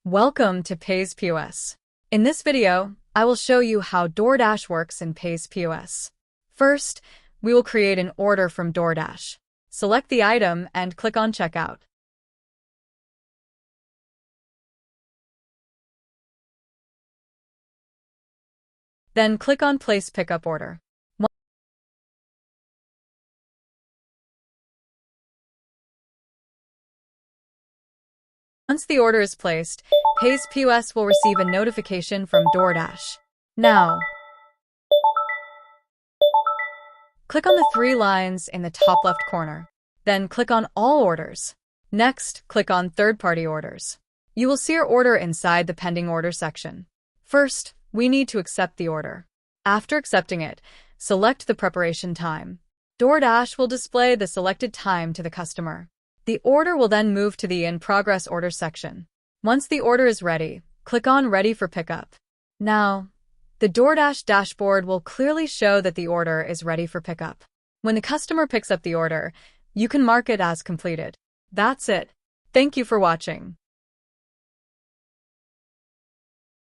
Welcome to PAYS POS. In this video, I will show you how DoorDash works in PAYS POS. First, we will create an order from DoorDash. Select the item and click on Checkout. Then click on Place Pickup Order. Once the order is placed, PAYS POS will receive a notification from DoorDash. Now, click on the three lines in the top left corner. Then click on All Orders. Next, click on Third-Party Orders. You will see your order inside the Pending Order section. First, we need to accept the order. After accepting it, select the preparation time. DoorDash will display the selected time to the customer. The order will then move to the In Progress Order section. Once the order is ready, click on Ready for Pickup. Now, the DoorDash dashboard will clearly show that the order is ready for pickup. When the customer picks up the order, you can mark it as completed. That's it. Thank you for watching.